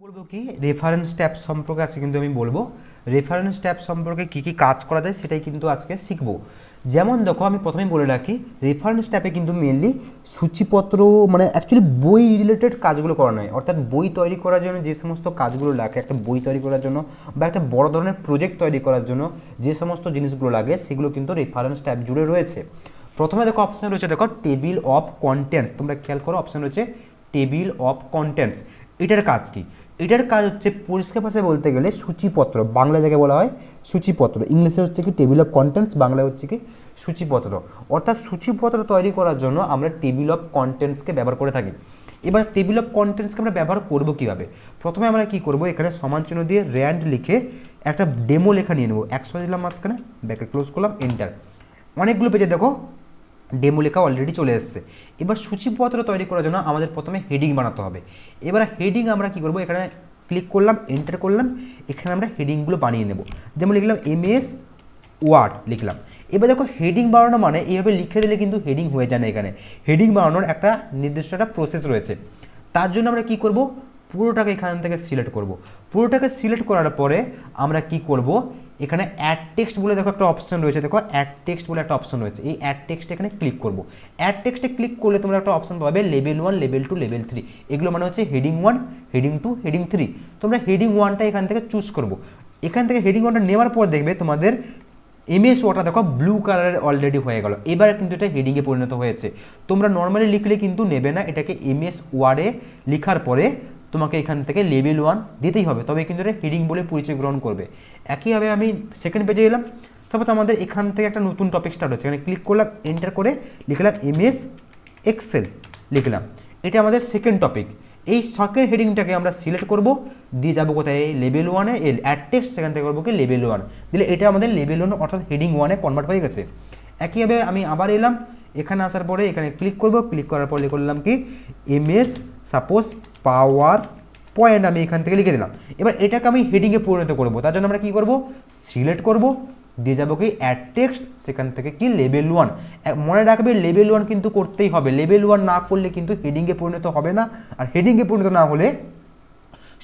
বলবো কি reference tab সম্পর্কে আজকে কিন্তু আমি বলবো রেফারেন্স ট্যাব সম্পর্কে কি কি কাজ করা যায় সেটাই কিন্তু আজকে শিখবো। যেমন দেখো আমি প্রথমেই বলে রাখি রেফারেন্স ট্যাবে কিন্তু মেনলি সূচিপত্র মানে অ্যাকচুয়ালি বই রিলেটেড কাজগুলো করা নয়, অর্থাৎ বই তৈরি করার জন্য যে সমস্ত কাজগুলো লাগে একটা বই তৈরি করার জন্য বা একটা বড় ধরনের প্রজেক্ট তৈরি করার জন্য যে সমস্ত জিনিসগুলো লাগে সেগুলো কিন্তু রেফারেন্স ট্যাব জুড়ে রয়েছে। প্রথমে দেখো অপশন রয়েছে, দেখো টেবিল অফ কন্টেন্টস, তোমরা খেয়াল করো অপশন রয়েছে টেবিল অফ কন্টেন্টস। এটার কাজ কি? এটার কাজ হচ্ছে পরিষ্কার ভাষায় বলতে গেলে সূচিপত্র, বাংলা জায়গায় বলা হয় সূচিপত্র, ইংলিশে হচ্ছে কি টেবিল অফ কন্টেন্টস, বাংলায় হচ্ছে কি সূচিপত্র। অর্থাৎ সূচিপত্র তৈরি করার জন্য আমরা টেবিল অফ কন্টেন্টসকে ব্যবহার করে থাকি। এবার টেবিল অফ কন্টেন্টসকে আমরা ব্যবহার করব কীভাবে? প্রথমে আমরা কি করব, এখানে সমান চিহ্ন দিয়ে র্যান্ড লিখে একটা ডেমো লেখা নিয়ে নেব, 100 দিলাম মাঝখানে, ব্যাকে ক্লোজ করলাম, এন্টার। অনেকগুলো পেজে দেখো ডেমো লেখা অলরেডি চলে এসেছে। এবার সূচিপত্র তৈরি করার জন্য আমাদের প্রথমে হেডিং বানাতে হবে। এবার হেডিং আমরা কি করব, এখানে ক্লিক করলাম, এন্টার করলাম, এখানে আমরা হেডিংগুলো বানিয়ে নেব। যেমন লিখলাম এমএস ওয়ার্ড লিখলাম। এবার দেখো হেডিং বানানো মানে এইভাবে লিখে দিলে কিন্তু হেডিং হয়ে যায় না। এখানে হেডিং বানানোর একটা নির্দিষ্ট একটা প্রসেস রয়েছে। তার জন্য আমরা কি করব, পুরোটাকে এখান থেকে সিলেক্ট করব। পুরোটাকে সিলেক্ট করার পরে আমরা কি করব, এখানে অ্যাড টেক্সট বলে দেখো একটা অপশন রয়েছে, দেখো অ্যাড টেক্সট বলে একটা অপশন রয়েছে, এই অ্যাড টেক্সটে এখানে ক্লিক করব। অ্যাড টেক্সটে ক্লিক করলে তোমরা একটা অপশন পাবে লেভেল 1, লেভেল 2, লেভেল 3। এগুলো মানে হচ্ছে হেডিং 1, হেডিং 2, হেডিং 3। তোমরা হেডিং 1টা এখান থেকে চুজ করবো। এখান থেকে হেডিং 1টা নেওয়ার পর দেখবে তোমাদের এমএস ওয়ার্ডটা দেখো ব্লু কালারের অলরেডি হয়ে গেল। এবার কিন্তু এটা হেডিংয়ে পরিণত হয়েছে। তোমরা নর্মালি লিখলে কিন্তু নেবে না, এটাকে এমএস ওয়ার্ডে লেখার পরে তোমাকে এখান থেকে লেভেল 1 দিতেই হবে, তবে কিন্তু এটা হেডিং বলে পরিচয় গ্রহণ করবে। একইভাবে আমি সেকেন্ড পেজে এলাম, সাপোজ আমাদের এখান থেকে একটা নতুন টপিক স্টার্ট হচ্ছে, এখানে ক্লিক করলাম, এন্টার করে লিখলাম এমএস এক্সেল লিখলাম। এটা আমাদের সেকেন্ড টপিক। এই সেকেন্ড হেডিংটাকে আমরা সিলেক্ট করব, দিয়ে যাবো কোথায়, লেভেল 1-এ, অ্যাড টেক্সট, সেখান থেকে করবো কি লেভেল 1 দিলে এটা আমাদের লেভেল 1 অর্থাৎ হেডিং 1-এ কনভার্ট হয়ে গেছে। একইভাবে আমি আবার এলাম, এখানে আসার পরে এখানে ক্লিক করব, ক্লিক করার পর করলাম কি এমএস সাপোজ পাওয়ার পয়েন্ট, আমি এখান থেকে লিখে দিলাম। এবার এটাকে আমি হেডিংয়ে পরিণত করব, তার জন্য আমরা কী করব, সিলেক্ট করব, দিয়ে যাবো কি অ্যাড টেক্সট, সেখান থেকে কি লেভেল 1। মনে রাখবে লেভেল 1 কিন্তু করতেই হবে, লেভেল 1 না করলে কিন্তু হেডিংয়ে পরিণত হবে না, আর হেডিংয়ে পরিণত না হলে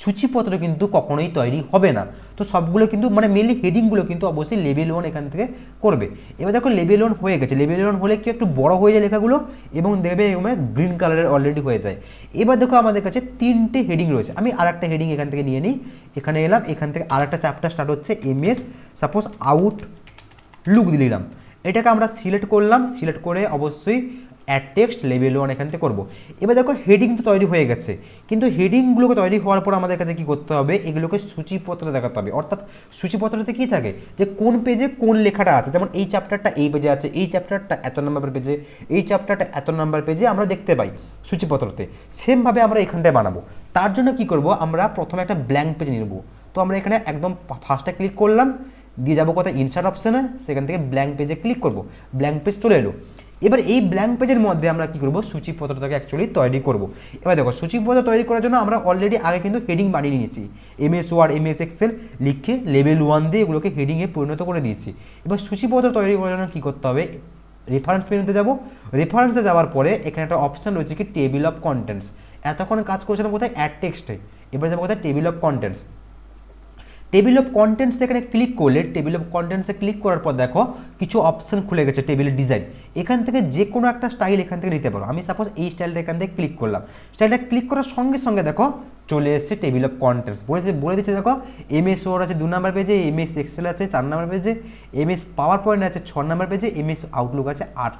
সূচিপত্র কিন্তু কখনোই তৈরি হবে না। তো সবগুলো কিন্তু মানে মেনলি হেডিংগুলো কিন্তু অবশ্যই লেভেল 1 এখান থেকে করবে। এবার দেখো লেভেল 1 হয়ে গেছে, লেভেল 1 হলে কি একটু বড় হয়ে যায় লেখাগুলো এবং দেখবে মানে গ্রিন কালারের অলরেডি হয়ে যায়। এবার দেখো আমাদের কাছে 3টে হেডিং রয়েছে, আমি আর একটা হেডিং এখান থেকে নিয়ে নিই, এখানে এলাম, এখান থেকে আর একটা চ্যাপ্টার স্টার্ট হচ্ছে এমএস সাপোজ আউটলুক দিলাম। এটাকে আমরা সিলেক্ট করলাম, সিলেক্ট করে অবশ্যই অ্যাড টেক্সট লেভেল 1 এখান থেকে করবো। এবার দেখো হেডিং তো তৈরি হয়ে গেছে, কিন্তু হেডিংগুলোকে তৈরি হওয়ার পর আমাদের কাছে কী করতে হবে, এগুলোকে সূচিপত্র দেখাতে হবে। অর্থাৎ সূচিপত্রতে কী থাকে যে কোন পেজে কোন লেখাটা আছে, যেমন এই চ্যাপ্টারটা এই পেজে আছে, এই চ্যাপ্টারটা এত নম্বর পেজে, এই চ্যাপ্টারটা এত নম্বর পেজে আমরা দেখতে পাই সূচিপত্রতে। সেমভাবে আমরা এখানটায় বানাবো। তার জন্য কি করব, আমরা প্রথমে একটা ব্ল্যাঙ্ক পেজ নেব। তো আমরা এখানে একদম ফার্স্টে ক্লিক করলাম, দিয়ে যাবো কোথায় ইনসার্ট অপশানে, সেখান থেকে ব্ল্যাঙ্ক পেজে ক্লিক করব, ব্ল্যাঙ্ক পেজ চলে এলো। এবার এই ব্ল্যাঙ্ক পেজের মধ্যে আমরা কী করবো, সূচিপত্রটাকে অ্যাকচুয়ালি তৈরি করব। এবার দেখো সূচিপত্র তৈরি করার জন্য আমরা অলরেডি আগে কিন্তু হেডিং বানিয়ে নিয়েছি, এমএস ওয়ার্ড, এমএস এক্সেল লিখে লেভেল 1 দিয়ে এগুলোকে হেডিংয়ে পরিণত করে দিয়েছি। এবার সূচিপত্র তৈরি করার জন্য কী করতে হবে, রেফারেন্স মেনুতে যাব, রেফারেন্সে যাওয়ার পরে এখানে একটা অপশান রয়েছে কি টেবিল অফ কন্টেন্টস। এতক্ষণ কাজ করেছিলাম কোথায়, অ্যাড টেক্সটে, এবার যাবো কোথায়, table of contents. Table of contents এখানে ক্লিক করলে, টেবিল অফ কন্টেন্টসে ক্লিক করার পর দেখো কিছু অপশন খুলে গেছে টেবিলের ডিজাইন। এখান থেকে যে কোনো একটা স্টাইল এখান থেকে নিতে পারো। আমি সাপোজ এই স্টাইলটা এখান থেকে ক্লিক করলাম, স্টাইলটা ক্লিক করার সঙ্গে সঙ্গে দেখো চলে এসেছে টেবিল অফ কন্টেন্টস। বলে দিচ্ছে দেখো এমএস ওয়ার্ড আছে 2 নম্বর পেজে, এমএস এক্সেল আছে 4 নম্বর পেজে, এমএস পাওয়ার পয়েন্ট আছে 6 নম্বর পেজে, এমএস আউটলুক আছে 8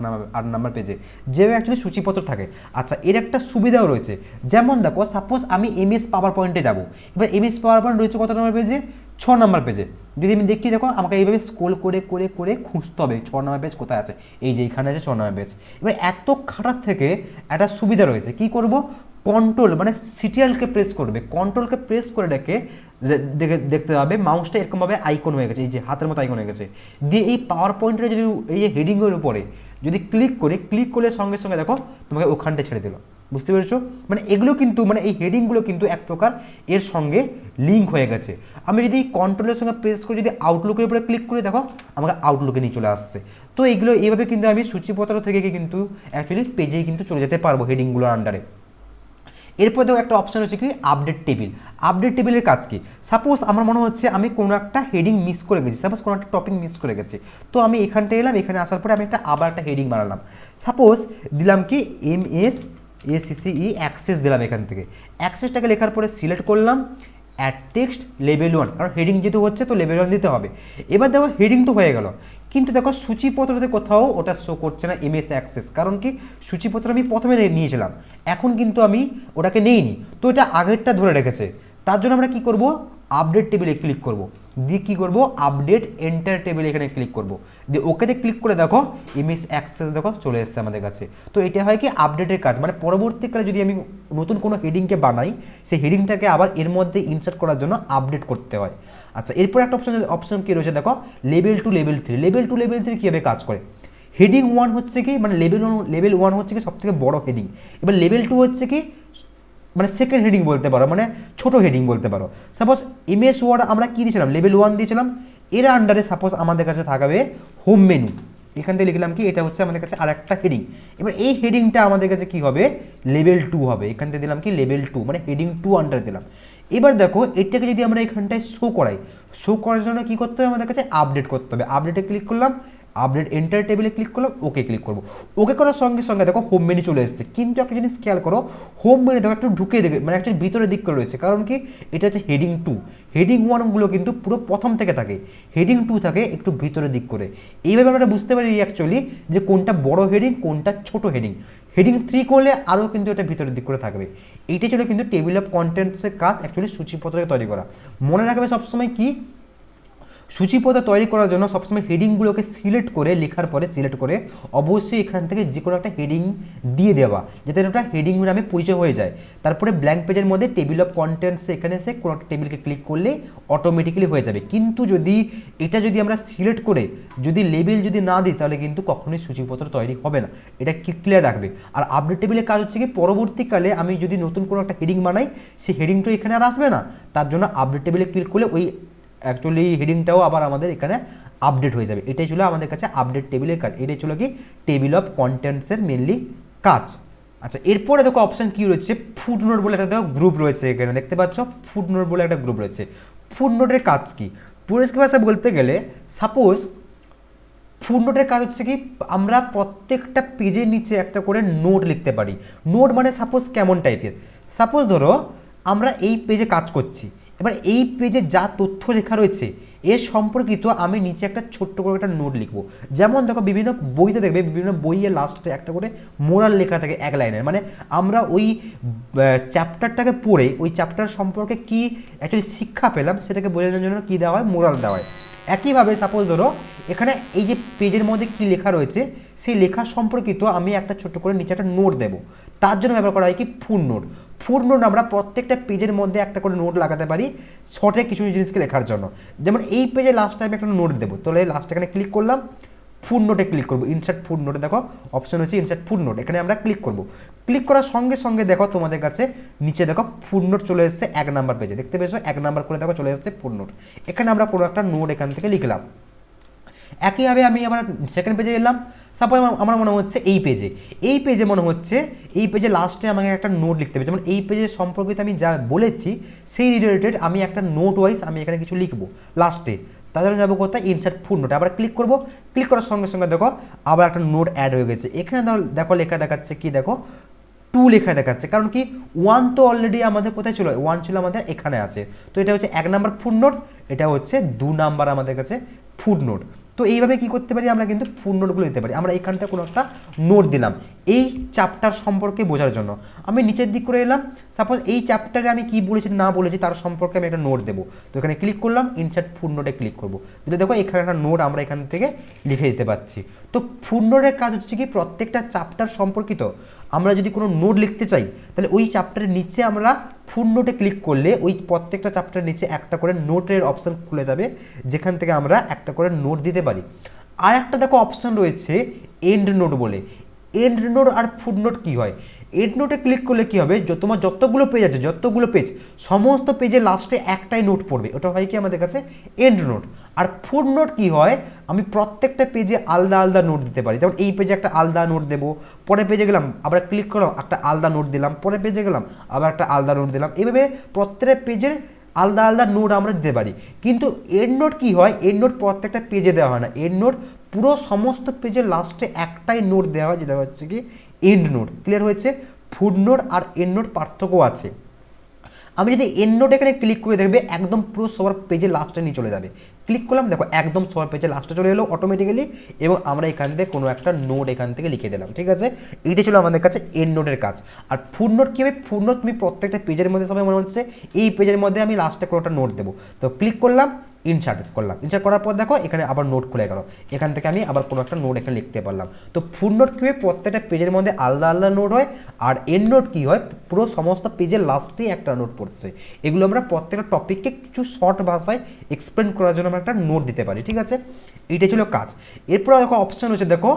নম্বর পেজে, যেভাবে অ্যাকচুয়ালি সূচিপত্র থাকে। আচ্ছা এর একটা সুবিধাও রয়েছে, যেমন দেখো সাপোজ আমি এমএস পাওয়ার পয়েন্টে যাবো, এবার এমএস পাওয়ার পয়েন্ট রয়েছে কত নম্বর পেজে, 6 নম্বর পেজে। যদি আমি দেখি দেখো আমাকে এইভাবে স্ক্রল করে করে করে খুঁজতে হবে 6 নম্বর পেজ কোথায় আছে, এই যে এখানে আছে 6 নম্বর পেজ। এবার এত খাটার থেকে একটা সুবিধা রয়েছে, কি করব, কন্ট্রোল মানে সিটিএলকে প্রেস করবে, কন্ট্রোলকে প্রেস করে রেখে দেখতে পাবে মাউসটা এরকমভাবে আইকন হয়ে গেছে, এই যে হাতের মতো আইকন হয়ে গেছে। দিয়ে এই পাওয়ার পয়েন্টে যদি এই যে হেডিংয়ের উপরে যদি ক্লিক করলে সঙ্গে সঙ্গে দেখো তোমাকে ওখানটা ছেড়ে দিল। বুঝতে পেরেছো, মানে এগুলো কিন্তু মানে এই হেডিংগুলো কিন্তু এক প্রকার এর সঙ্গে লিঙ্ক হয়ে গেছে। আমি যদি কন্ট্রোলের সঙ্গে প্রেস করে যদি আউটলুকের উপরে ক্লিক করে দেখো আমাকে আউটলুকে নিয়ে চলে আসছে। তো এইগুলো এইভাবে কিন্তু আমি সূচিপত্র থেকে কিন্তু অ্যাকচুয়ালি পেজেই কিন্তু চলে যেতে পারবো হেডিংগুলোর আন্ডারে। এরপর দেখো একটা অপশন হচ্ছে কি আপডেট টেবিল। আপডেট টেবিলের কাজ কি? সাপোজ আমার মনে হচ্ছে আমি কোনো একটা হেডিং মিস করে গেছি, সাপোজ কোনো একটা টপিক মিস করে গেছি, তো আমি এখানটা এলাম, এখানে আসার পরে আমি আবার একটা হেডিং বানালাম। সাপোজ দিলাম কি MSACCE অ্যাক্সেস দিলাম, এখান থেকে অ্যাক্সেসটাকে লেখার পরে সিলেক্ট করলাম অ্যাড টেক্সট লেভেল 1, কারণ হেডিং যেহেতু হচ্ছে তো লেভেল 1 দিতে হবে। এবার দেখো হেডিং তো হয়ে গেল, কিন্তু দেখো সূচিপত্রতে কোথাও ওটা শো করছে না MS অ্যাক্সেস, কারণ কি সূচিপত্র আমি প্রথমে নিয়েছিলাম, এখন কিন্তু আমি ওটাকে নেইনি, তো এটা আগেরটা ধরে রেখেছে। তার জন্য আমরা কি করব, আপডেট টেবিলে ক্লিক করব, দিয়ে কী করবো আপডেট এন্টার টেবিল এখানে ক্লিক করব, দিয়ে ওকেতে ক্লিক করে দেখো MS অ্যাক্সেস দেখো চলে এসেছে আমাদের কাছে। তো এটা হয় কি আপডেটের কাজ, মানে পরবর্তীকালে যদি আমি নতুন কোনো হেডিংকে বানাই, সেই হেডিংটাকে আবার এর মধ্যে ইনসার্ট করার জন্য আপডেট করতে হয়। আচ্ছা, এরপর একটা অপশন কি রয়েছে দেখো, লেভেল 2 লেভেল 3। লেভেল 2 লেভেল 3 কীভাবে কাজ করে? হেডিং 1 হচ্ছে কি, মানে লেভেল 1 হচ্ছে কি সব থেকে বড় হেডিং, এবার লেভেল 2 হচ্ছে কি মানে সেকেন্ড হেডিং বলতে পারো, মানে ছোট হেডিং বলতে পারো। সাপোজ MS ওয়ার্ড আমরা কী দিয়েছিলাম, লেভেল 1 দিয়েছিলাম, এর আন্ডারে সাপোজ আমাদের কাছে থাকবে হোম মেনু, এখান থেকে লিখলাম কি এটা হচ্ছে আমাদের কাছে আরেকটা হেডিং। এবার এই হেডিংটা আমাদের কাছে কি হবে, লেভেল 2 হবে, এখান থেকে দিলাম কি লেভেল 2, মানে হেডিং 2 আন্ডারে দিলাম। এবার দেখো এটাকে যদি আমরা এখানটায় শো করাই, শো করার জন্য কী করতে হবে, আমাদের কাছে আপডেট করতে হবে। আপডেটে ক্লিক করলাম, আপডেট এন্টার টেবিলে ক্লিক করলাম, ওকে ক্লিক করবো। ওকে করার সঙ্গে সঙ্গে দেখো হোম মেনু চলে এসেছে, কিন্তু একটা জিনিস খেয়াল করো, হোম মেনু দেখো একটু ঢুকে দেখে, মানে একটা ভিতরের দিক করে রয়েছে, কারণ কি এটা হচ্ছে হেডিং 2, হেডিং 1গুলো কিন্তু পুরো প্রথম থেকে থাকে, হেডিং 2 থাকে একটু ভিতরের দিক করে। এইভাবে আমরা বুঝতে পারি অ্যাকচুয়ালি যে কোনটা বড় হেডিং কোনটা ছোট হেডিং। হেডিং 3 করলে আরও কিন্তু এটা ভিতরের দিক করে থাকবে। এইটাই ছিল কিন্তু টেবিল অফ কন্টেন্টসের কাজ, অ্যাকচুয়ালি সূচিপত্রকে তৈরি করা। মনে রাখবে সবসময় কি, সূচিপত্র তৈরি করার জন্য সবসময় হেডিংগুলোকে সিলেক্ট করে, লেখার পরে সিলেক্ট করে অবশ্যই এখান থেকে যে কোনো একটা হেডিং দিয়ে দেওয়া, যাতে একটা হেডিং নামে পরিচয় হয়ে যায়। তারপরে ব্ল্যাঙ্ক পেজের মধ্যে টেবিল অফ কন্টেন্টস এখানে এসে কোনো একটা টেবিলকে ক্লিক করলে অটোমেটিক্যালি হয়ে যাবে। কিন্তু যদি আমরা সিলেক্ট করে যদি লেবেল যদি না দিই, তাহলে কিন্তু কখনোই সূচিপত্র তৈরি হবে না, এটা ক্লিয়ার রাখবে। আর আপডেট টেবিলের কাজ হচ্ছে কি পরবর্তীকালে আমি যদি নতুন কোনো একটা হেডিং বানাই, সেই হেডিংটা এখানে আর আসবে না, তার জন্য আপডেট টেবিলে ক্লিক করলে ওই অ্যাকচুয়ালি হেডিংটাও আবার আমাদের এখানে আপডেট হয়ে যাবে। এটাই ছিল আমাদের কাছে আপডেট টেবিলের কাজ, এটাই ছিল কি টেবিল অফ কন্টেন্টসের মেনলি কাজ। আচ্ছা, এরপরে দেখো অপশান কী রয়েছে, ফুটনোট বলে একটা দেখো গ্রুপ রয়েছে, এখানে দেখতে পাচ্ছ ফুটনোট বলে একটা গ্রুপ রয়েছে। ফুটনোটের কাজ কি, পরিষ্কার ভাষায় বলতে গেলে সাপোজ ফুটনোটের কাজ হচ্ছে কি আমরা প্রত্যেকটা পেজের নিচে একটা করে নোট লিখতে পারি। নোট মানে সাপোজ কেমন টাইপের, সাপোজ ধরো আমরা এই পেজে কাজ করছি, এবার এই পেজে যা তথ্য লেখা রয়েছে এর সম্পর্কিত আমি নিচে একটা ছোট্ট করে একটা নোট লিখবো। যেমন দেখো বিভিন্ন বইতে দেখবে, বিভিন্ন বইয়ের লাস্টে একটা করে মোরাল লেখা থাকে এক লাইনের, মানে আমরা ওই চ্যাপ্টারটাকে পড়ে ওই চ্যাপ্টার সম্পর্কে কি অ্যাকচুয়ালি শিক্ষা পেলাম সেটাকে বোঝানোর জন্য কী দেওয়া হয়, মোরাল দেওয়া হয়। একইভাবে সাপোজ ধরো এখানে এই যে পেজের মধ্যে কি লেখা রয়েছে সেই লেখা সম্পর্কিত আমি একটা ছোট্ট করে নিচে একটা নোট দেবো, তার জন্য ব্যবহার করা হয় কি ফুটনোট। ফুটনোট আমরা প্রত্যেকটা পেজের মধ্যে একটা করে নোট লাগাতে পারি শর্টে কিছু জিনিসকে লেখার জন্য। যেমন এই পেজে লাস্ট টাইমে একটা নোট দেবো, তাহলে লাস্ট এখানে ক্লিক করলাম, ফুটনোটে ক্লিক করবো, ইনসার্ট ফুটনোটে দেখো অপশন হচ্ছে ইনসার্ট ফুটনোট, এখানে আমরা ক্লিক করব। ক্লিক করার সঙ্গে সঙ্গে দেখো তোমাদের কাছে নিচে দেখো ফুটনোট চলে এসেছে 1 নাম্বার পেজে, দেখতে পেয়েছো 1 নাম্বার করে দেখো চলে এসেছে ফুটনোট। এখানে আমরা কোনো একটা নোট এখান থেকে লিখলাম। একইভাবে আমি আবার সেকেন্ড পেজে এলাম, সাপোজ আমার মনে হচ্ছে এই পেজে মনে হচ্ছে এই পেজে লাস্টে আমাকে একটা নোট লিখতে হবে, যেমন এই পেজের সম্পর্কিত আমি যা বলেছি সেই রিলেটেড আমি একটা নোট ওয়াইজ আমি এখানে কিছু লিখবো লাস্টে। তার জন্য যাবো কোথায়, ইনসার্ট ফুটনোটে, আবার ক্লিক করবো। ক্লিক করার সঙ্গে সঙ্গে দেখো আবার একটা নোট অ্যাড হয়ে গেছে। এখানে দেখো লেখা দেখাচ্ছে কি, দেখো 2 লেখা দেখাচ্ছে, কারণ কি 1 তো অলরেডি আমাদের কোথায় ছিল, 1 ছিল আমাদের এখানে আছে, তো এটা হচ্ছে 1 নাম্বার ফুটনোট, এটা হচ্ছে 2 নাম্বার আমাদের কাছে ফুটনোট। তো এইভাবে কি করতে পারি, আমরা কিন্তু ফুটনোটগুলো দিতে পারি। আমরা এখানটা কোনো একটা নোট দিলাম এই চ্যাপ্টার সম্পর্কে বোঝার জন্য, আমি নিচের দিক করে এলাম, সাপোজ এই চ্যাপ্টারে আমি কি বলেছি না বলেছি তার সম্পর্কে আমি একটা নোট দেবো, তো এখানে ক্লিক করলাম, ইনসার্ট ফুটনোটে ক্লিক করবো, দিলে দেখো এখানে একটা নোট আমরা এখান থেকে লিখে দিতে পারছি। তো ফুটনোটের কাজ হচ্ছে কি প্রত্যেকটা চ্যাপ্টার সম্পর্কিত আমরা যদি কোনো নোট লিখতে চাই, তাহলে ওই চ্যাপ্টারের নিচে আমরা ফুটনোটে ক্লিক করলে ওই প্রত্যেকটা চ্যাপ্টারের নিচে একটা করে নোটের অপশান খুলে যাবে, যেখান থেকে আমরা একটা করে নোট দিতে পারি। আর একটা দেখো অপশান রয়েছে এন্ড নোট বলে। এন্ড নোট আর ফুটনোট কি হয়, এন্ড নোটে ক্লিক করলে কি হবে, তোমার যতগুলো পেজ আছে, যতগুলো পেজ, সমস্ত পেজের লাস্টে একটাই নোট পড়বে, ওটা হয় কি আমাদের কাছে এন্ড নোট। আর ফুড নোট কি হয়, আমি প্রত্যেকটা পেজে আলাদা আলাদা নোট দিতে পারি। যেমন এই পেজে একটা আলাদা নোট দেবো, পরের পেজে গেলাম আবার ক্লিক করলাম একটা আলাদা নোট দিলাম, পরের পেজে গেলাম আবার একটা আলাদা নোট দিলাম, এইভাবে প্রত্যেকটা পেজের আলাদা আলাদা নোট আমরা দিতে পারি। কিন্তু এন্ড নোট কি হয়, এন্ড নোট প্রত্যেকটা পেজে দেওয়া হয় না, এন্ড নোট পুরো সমস্ত পেজের লাস্টে একটাই নোট দেওয়া হয়, যেটা হচ্ছে কি এন্ড নোট। ক্লিয়ার হয়েছে? ফুড নোট আর এন্ড নোট পার্থক্য আছে। আমি যদি এন্ড নোট এখানে ক্লিক করে দেখবে একদম পুরো সবার পেজে লাস্টে নিয়ে চলে যাবে। ক্লিক করলাম, দেখো একদম সবার পেজে লাস্টে চলে এলো অটোমেটিক্যালি, এবং আমরা এখান থেকে কোনো একটা নোট এখান থেকে লিখে দিলাম। ঠিক আছে, এইটা ছিল আমাদের কাছে এন্ড নোটের কাজ। আর ফুড নোট কী হবে, ফুড নোট তুমি প্রত্যেকটা পেজের মধ্যে সবাই মনে হচ্ছে এই পেজের মধ্যে আমি লাস্টে কোনো একটা নোট দেবো, তো ক্লিক করলাম, ইনসার্ট করলাম, ইনসার্ট করার পর দেখো এখানে আবার নোট খুলে গেল, এখান থেকে আমি আবার কোনো একটা নোট এখানে লিখতে পারলাম। তো ফুড নোট কী হয়, প্রত্যেকটা পেজের মধ্যে আলাদা আলাদা নোট হয়। আর এন্ড নোট কী হয়, পুরো সমস্ত পেজের লাস্টেই একটা নোট পড়ছে। এগুলো আমরা প্রত্যেকটা টপিককে কিছু শর্ট ভাষায় এক্সপ্লেন করার জন্য আমরা একটা নোট দিতে পারি। ঠিক আছে, এইটাই ছিল কাজ। এরপর দেখো অপশান হচ্ছে, দেখো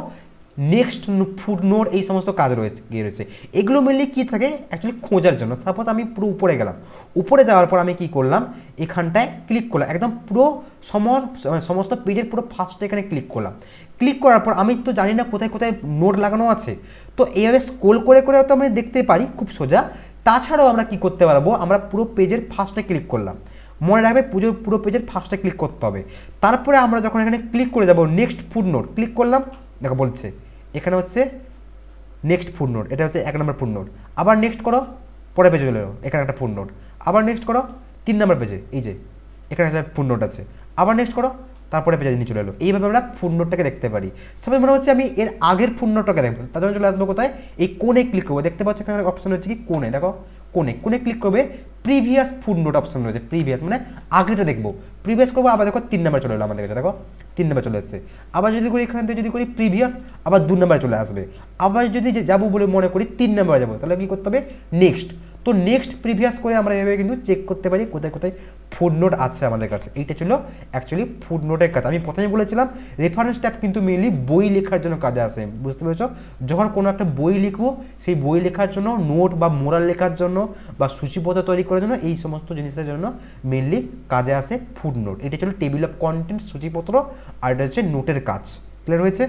নেক্সট, ফুড নোট, এই সমস্ত কাজ রয়েছে। এগুলো মেনলি কী থাকে, অ্যাকচুয়ালি খোঁজার জন্য। সাপোজ আমি পুরো উপরে গেলাম, উপরে যাওয়ার পর আমি কি করলাম, এখানটায় ক্লিক করলাম, একদম পুরো সমস্ত পেজের পুরো ফার্স্টে এখানে ক্লিক করলাম। ক্লিক করার পর আমি তো জানি না কোথায় কোথায় নোট লাগানো আছে, তো এইভাবে স্ক্রোল করে করে তো আমরা দেখতে পারি খুব সোজা। তাছাড়াও আমরা কি করতে পারবো, আমরা পুরো পেজের ফার্স্টে ক্লিক করলাম, মনে রাখবে পুরো পেজের ফার্স্টে ক্লিক করতে হবে। তারপরে আমরা যখন এখানে ক্লিক করে যাব নেক্সট ফুড নোট, ক্লিক করলাম, দেখো বলছে এখানে হচ্ছে নেক্সট ফুড নোট, এটা হচ্ছে 1 নম্বর ফুড নোট। আবার নেক্সট করো, পরে পেজে চলে এলো, এখানে একটা ফুড নোট। আবার নেক্সট করো 3 নম্বর পেজে, এই যে এখানে একটা ফুড নোট আছে। আবার নেক্সট করো, তারপরে পেজে নিয়ে চলে এলো। এইভাবে আমরা ফুড নোটটাকে দেখতে পারি। সাপোজ মনে হচ্ছে আমি এর আগের ফুড নোটটাকে দেখবো, তার জন্য চলে আসবো কোথায়, এই কোণে ক্লিক করবো। দেখতে পাচ্ছ এখানে অপশন হচ্ছে কি কোণে, দেখো কোণে ক্লিক করবে, প্রিভিয়াস ফুড নোট অপশন রয়েছে, প্রিভিয়াস মানে আগেটা দেখবো, প্রিভিয়াস করবো, আবার দেখো 3 নম্বর চলে এলো আমাদের কাছে, দেখো 3 নম্বর চলে এসেছে। আবার যদি করি এখান থেকে যদি করি প্রিভিয়াস, আবার 2 নম্বরে চলে আসবে। আবার যদি যাবো বলে মনে করি 3 নম্বরে যাবো, তাহলে কি করতে হবে, নেক্সট। তো নেক্সট প্রিভিয়াস করে আমরা এভাবে কিন্তু চেক করতে পারি কোথায় কোথায় ফুড নোট আছে আমাদের কাছে। এইটা ছিল অ্যাকচুয়ালি ফুড নোটের কাজ। আমি প্রথমে বলেছিলাম রেফারেন্স ট্যাব কিন্তু মেনলি বই লেখার জন্য কাজে আসে, বুঝতে পেরেছ? যখন কোনো একটা বই লিখবো, সেই বই লেখার জন্য, নোট বা মোরাল লেখার জন্য বা সূচিপত্র তৈরি করার জন্য, এই সমস্ত জিনিসের জন্য মেনলি কাজে আসে ফুড নোট। এটা ছিল টেবিল অফ কন্টেন্ট, সূচিপত্র, আর এটা হচ্ছে নোটের কাজ। ক্লিয়ার হয়েছে?